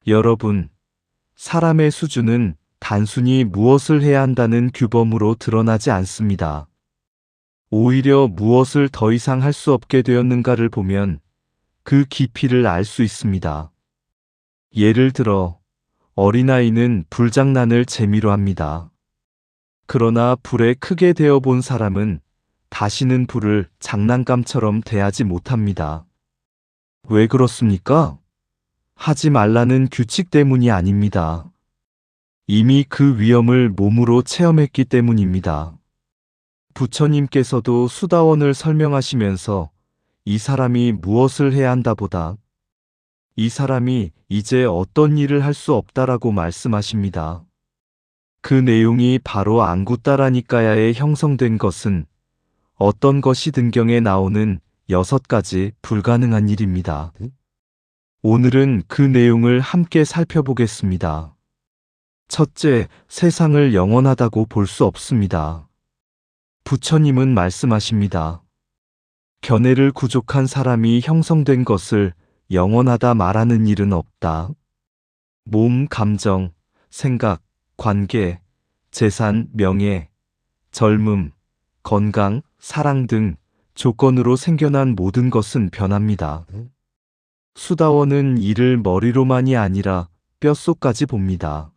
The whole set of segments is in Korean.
여러분, 사람의 수준은 단순히 무엇을 해야 한다는 규범으로 드러나지 않습니다. 오히려 무엇을 더 이상 할 수 없게 되었는가를 보면 그 깊이를 알 수 있습니다. 예를 들어, 어린아이는 불장난을 재미로 합니다. 그러나 불에 크게 데워 본 사람은 다시는 불을 장난감처럼 대하지 못합니다. 왜 그렇습니까? 하지 말라는 규칙 때문이 아닙니다. 이미 그 위험을 몸으로 체험했기 때문입니다. 부처님께서도 수다원을 설명하시면서 이 사람이 무엇을 해야 한다보다 이 사람이 이제 어떤 일을 할 수 없다라고 말씀하십니다. 그 내용이 바로 안구따라니까야에 형성된 것은 어떤 것이 등경에 나오는 6가지 불가능한 일입니다. 오늘은 그 내용을 함께 살펴보겠습니다. 첫째, 세상을 영원하다고 볼 수 없습니다. 부처님은 말씀하십니다. 견해를 구족한 사람이 형성된 것을 영원하다 말하는 일은 없다. 몸, 감정, 생각, 관계, 재산, 명예, 젊음, 건강, 사랑 등 조건으로 생겨난 모든 것은 변합니다. 수다원은 이를 머리로만이 아니라 뼛속까지 봅니다.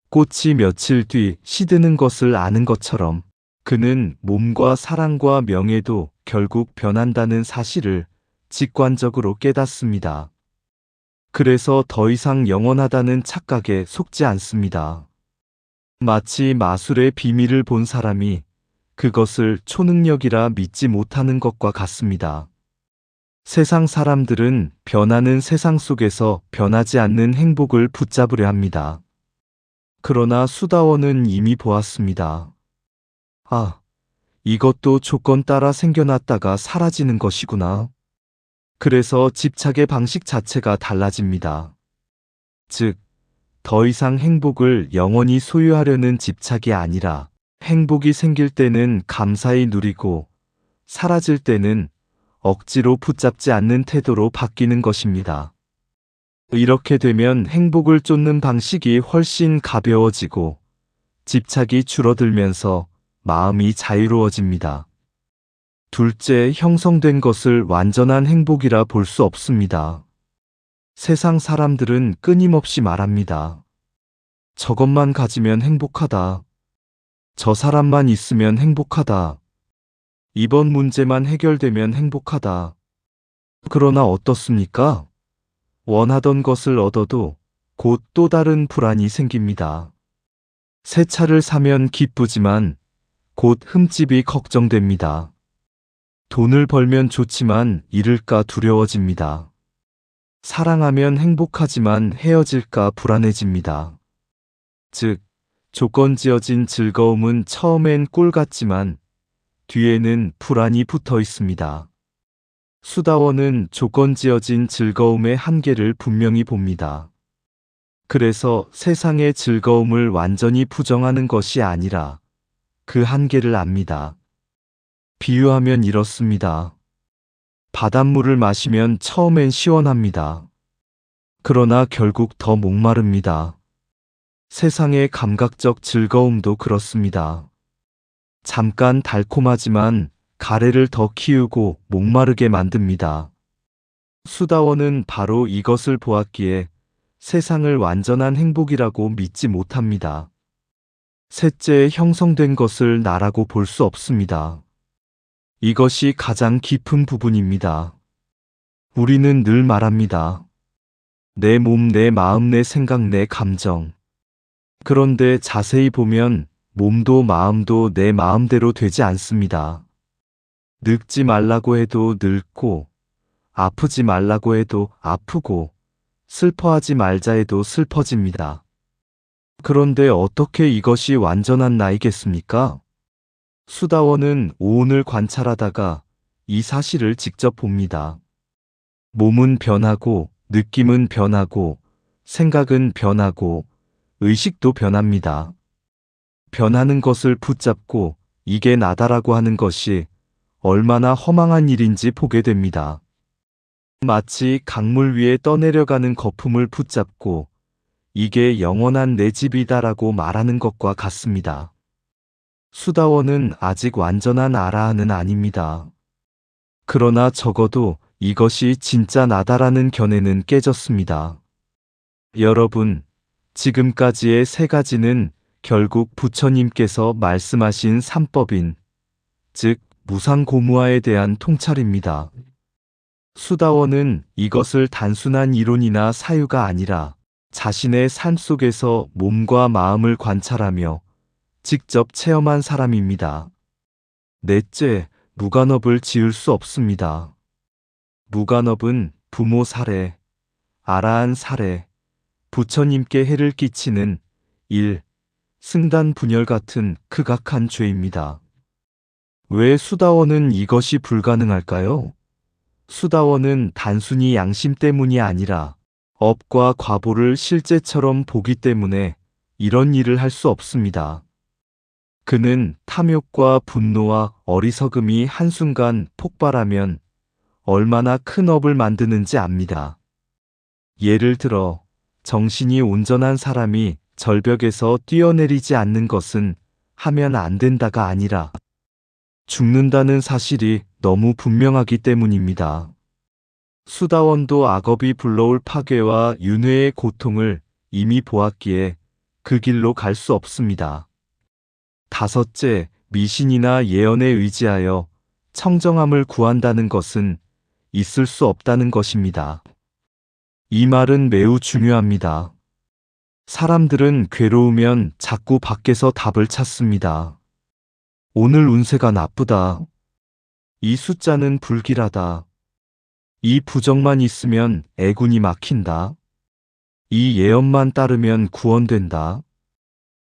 꽃이 며칠 뒤 시드는 것을 아는 것처럼 그는 몸과 사랑과 명예도 결국 변한다는 사실을 직관적으로 깨닫습니다. 그래서 더 이상 영원하다는 착각에 속지 않습니다. 마치 마술의 비밀을 본 사람이 그것을 초능력이라 믿지 못하는 것과 같습니다. 세상 사람들은 변하는 세상 속에서 변하지 않는 행복을 붙잡으려 합니다. 그러나 수다원은 이미 보았습니다. 아, 이것도 조건 따라 생겨났다가 사라지는 것이구나. 그래서 집착의 방식 자체가 달라집니다. 즉, 더 이상 행복을 영원히 소유하려는 집착이 아니라 행복이 생길 때는 감사히 누리고 사라질 때는 억지로 붙잡지 않는 태도로 바뀌는 것입니다. 이렇게 되면 행복을 쫓는 방식이 훨씬 가벼워지고 집착이 줄어들면서 마음이 자유로워집니다. 둘째, 형성된 것을 완전한 행복이라 볼 수 없습니다. 세상 사람들은 끊임없이 말합니다. 저것만 가지면 행복하다. 저 사람만 있으면 행복하다. 이번 문제만 해결되면 행복하다. 그러나 어떻습니까? 원하던 것을 얻어도 곧 또 다른 불안이 생깁니다. 새 차를 사면 기쁘지만 곧 흠집이 걱정됩니다. 돈을 벌면 좋지만 잃을까 두려워집니다. 사랑하면 행복하지만 헤어질까 불안해집니다. 즉, 조건지어진 즐거움은 처음엔 꿀 같지만 뒤에는 불안이 붙어 있습니다. 수다원은 조건지어진 즐거움의 한계를 분명히 봅니다. 그래서 세상의 즐거움을 완전히 부정하는 것이 아니라 그 한계를 압니다. 비유하면 이렇습니다. 바닷물을 마시면 처음엔 시원합니다. 그러나 결국 더 목마릅니다. 세상의 감각적 즐거움도 그렇습니다. 잠깐 달콤하지만 가래를 더 키우고 목마르게 만듭니다. 수다원은 바로 이것을 보았기에 세상을 완전한 행복이라고 믿지 못합니다. 셋째, 형성된 것을 나라고 볼 수 없습니다. 이것이 가장 깊은 부분입니다. 우리는 늘 말합니다. 내 몸, 내 마음, 내 생각, 내 감정. 그런데 자세히 보면 몸도 마음도 내 마음대로 되지 않습니다. 늙지 말라고 해도 늙고, 아프지 말라고 해도 아프고, 슬퍼하지 말자 해도 슬퍼집니다. 그런데 어떻게 이것이 완전한 나이겠습니까? 수다원은 오온을 관찰하다가 이 사실을 직접 봅니다. 몸은 변하고, 느낌은 변하고, 생각은 변하고, 의식도 변합니다. 변하는 것을 붙잡고 이게 나다라고 하는 것이 얼마나 허망한 일인지 보게 됩니다. 마치 강물 위에 떠내려가는 거품을 붙잡고 이게 영원한 내 집이다라고 말하는 것과 같습니다. 수다원은 아직 완전한 아라한은 아닙니다. 그러나 적어도 이것이 진짜 나다라는 견해는 깨졌습니다. 여러분, 지금까지의 세 가지는 결국 부처님께서 말씀하신 삼법인, 즉 무상고무화에 대한 통찰입니다. 수다원은 이것을 단순한 이론이나 사유가 아니라 자신의 삶 속에서 몸과 마음을 관찰하며 직접 체험한 사람입니다. 넷째, 무간업을 지을 수 없습니다. 무간업은 부모 살해, 아라한 살해, 부처님께 해를 끼치는 일, 승단 분열 같은 극악한 죄입니다. 왜 수다원은 이것이 불가능할까요? 수다원은 단순히 양심 때문이 아니라 업과 과보를 실제처럼 보기 때문에 이런 일을 할 수 없습니다. 그는 탐욕과 분노와 어리석음이 한순간 폭발하면 얼마나 큰 업을 만드는지 압니다. 예를 들어 정신이 온전한 사람이 절벽에서 뛰어내리지 않는 것은 하면 안 된다가 아니라 죽는다는 사실이 너무 분명하기 때문입니다. 수다원도 악업이 불러올 파괴와 윤회의 고통을 이미 보았기에 그 길로 갈 수 없습니다. 다섯째, 미신이나 예언에 의지하여 청정함을 구한다는 것은 있을 수 없다는 것입니다. 이 말은 매우 중요합니다. 사람들은 괴로우면 자꾸 밖에서 답을 찾습니다. 오늘 운세가 나쁘다. 이 숫자는 불길하다. 이 부정만 있으면 애군이 막힌다. 이 예언만 따르면 구원된다.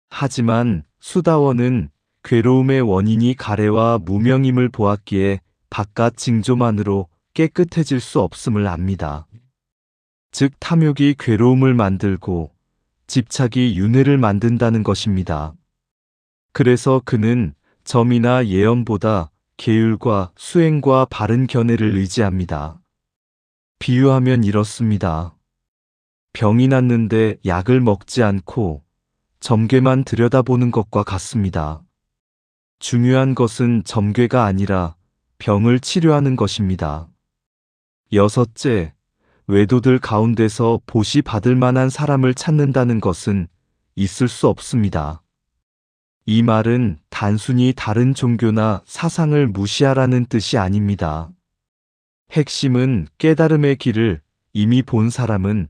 하지만 수다원은 괴로움의 원인이 가래와 무명임을 보았기에 바깥 징조만으로 깨끗해질 수 없음을 압니다. 즉 탐욕이 괴로움을 만들고 집착이 윤회를 만든다는 것입니다. 그래서 그는 점이나 예언보다 계율과 수행과 바른 견해를 의지합니다. 비유하면 이렇습니다. 병이 났는데 약을 먹지 않고 점괘만 들여다보는 것과 같습니다. 중요한 것은 점괘가 아니라 병을 치료하는 것입니다. 여섯째, 외도들 가운데서 보시 받을 만한 사람을 찾는다는 것은 있을 수 없습니다. 이 말은 단순히 다른 종교나 사상을 무시하라는 뜻이 아닙니다. 핵심은 깨달음의 길을 이미 본 사람은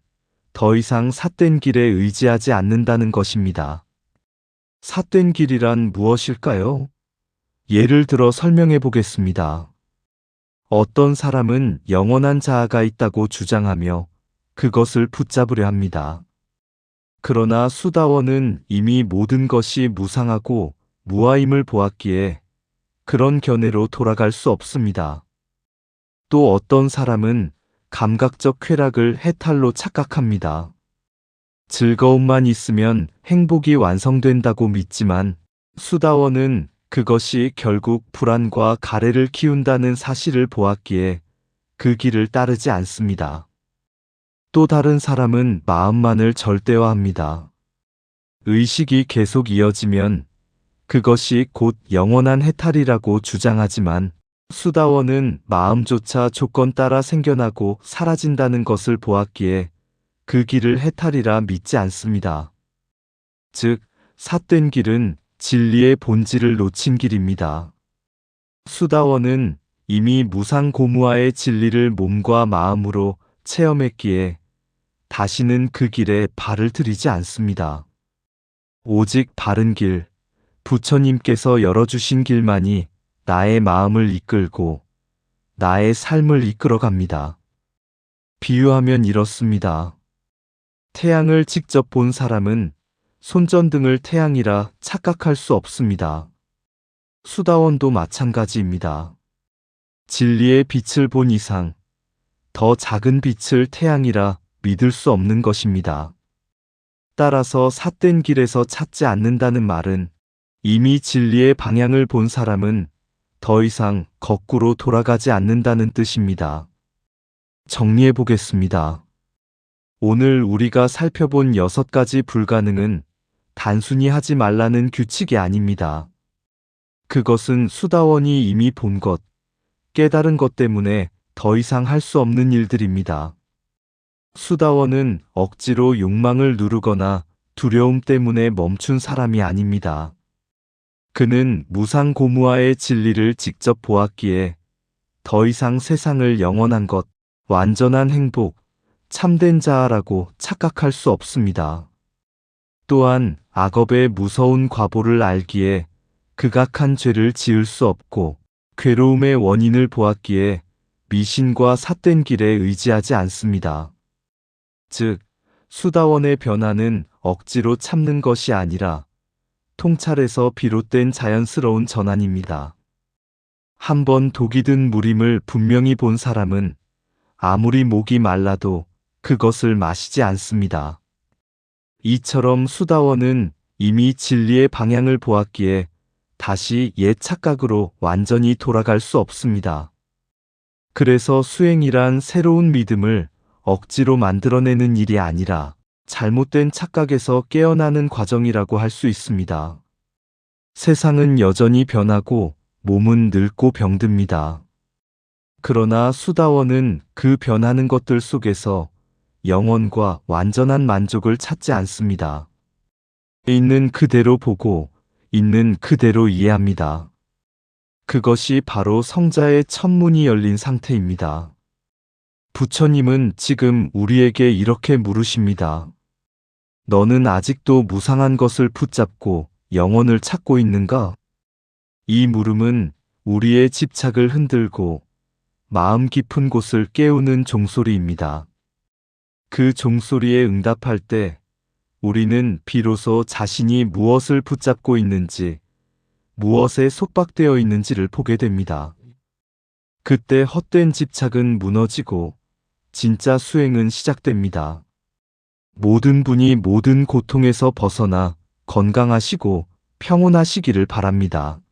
더 이상 삿된 길에 의지하지 않는다는 것입니다. 삿된 길이란 무엇일까요? 예를 들어 설명해 보겠습니다. 어떤 사람은 영원한 자아가 있다고 주장하며 그것을 붙잡으려 합니다. 그러나 수다원은 이미 모든 것이 무상하고 무아임을 보았기에 그런 견해로 돌아갈 수 없습니다. 또 어떤 사람은 감각적 쾌락을 해탈로 착각합니다. 즐거움만 있으면 행복이 완성된다고 믿지만 수다원은 그것이 결국 불안과 가래를 키운다는 사실을 보았기에 그 길을 따르지 않습니다. 또 다른 사람은 마음만을 절대화합니다. 의식이 계속 이어지면 그것이 곧 영원한 해탈이라고 주장하지만 수다원은 마음조차 조건 따라 생겨나고 사라진다는 것을 보았기에 그 길을 해탈이라 믿지 않습니다. 즉, 삿된 길은 진리의 본질을 놓친 길입니다. 수다원은 이미 무상고무화의 진리를 몸과 마음으로 체험했기에 다시는 그 길에 발을 들이지 않습니다. 오직 바른 길, 부처님께서 열어주신 길만이 나의 마음을 이끌고 나의 삶을 이끌어갑니다. 비유하면 이렇습니다. 태양을 직접 본 사람은 손전등을 태양이라 착각할 수 없습니다. 수다원도 마찬가지입니다. 진리의 빛을 본 이상 더 작은 빛을 태양이라 믿을 수 없는 것입니다. 따라서 삿된 길에서 찾지 않는다는 말은 이미 진리의 방향을 본 사람은 더 이상 거꾸로 돌아가지 않는다는 뜻입니다. 정리해 보겠습니다. 오늘 우리가 살펴본 6가지 불가능은 단순히 하지 말라는 규칙이 아닙니다. 그것은 수다원이 이미 본 것, 깨달은 것 때문에 더 이상 할 수 없는 일들입니다. 수다원은 억지로 욕망을 누르거나 두려움 때문에 멈춘 사람이 아닙니다. 그는 무상고무화의 진리를 직접 보았기에 더 이상 세상을 영원한 것, 완전한 행복, 참된 자아라고 착각할 수 없습니다. 또한 악업의 무서운 과보를 알기에 극악한 죄를 지을 수 없고 괴로움의 원인을 보았기에 미신과 삿된 길에 의지하지 않습니다. 즉, 수다원의 변화는 억지로 참는 것이 아니라 통찰에서 비롯된 자연스러운 전환입니다. 한번 독이 든 물임을 분명히 본 사람은 아무리 목이 말라도 그것을 마시지 않습니다. 이처럼 수다원은 이미 진리의 방향을 보았기에 다시 옛 착각으로 완전히 돌아갈 수 없습니다. 그래서 수행이란 새로운 믿음을 억지로 만들어내는 일이 아니라 잘못된 착각에서 깨어나는 과정이라고 할 수 있습니다. 세상은 여전히 변하고 몸은 늙고 병듭니다. 그러나 수다원은 그 변하는 것들 속에서 영원과 완전한 만족을 찾지 않습니다. 있는 그대로 보고 있는 그대로 이해합니다. 그것이 바로 성자의 첫 문이 열린 상태입니다. 부처님은 지금 우리에게 이렇게 물으십니다. 너는 아직도 무상한 것을 붙잡고 영원을 찾고 있는가? 이 물음은 우리의 집착을 흔들고 마음 깊은 곳을 깨우는 종소리입니다. 그 종소리에 응답할 때 우리는 비로소 자신이 무엇을 붙잡고 있는지, 무엇에 속박되어 있는지를 보게 됩니다. 그때 헛된 집착은 무너지고 진짜 수행은 시작됩니다. 모든 분이 모든 고통에서 벗어나 건강하시고 평온하시기를 바랍니다.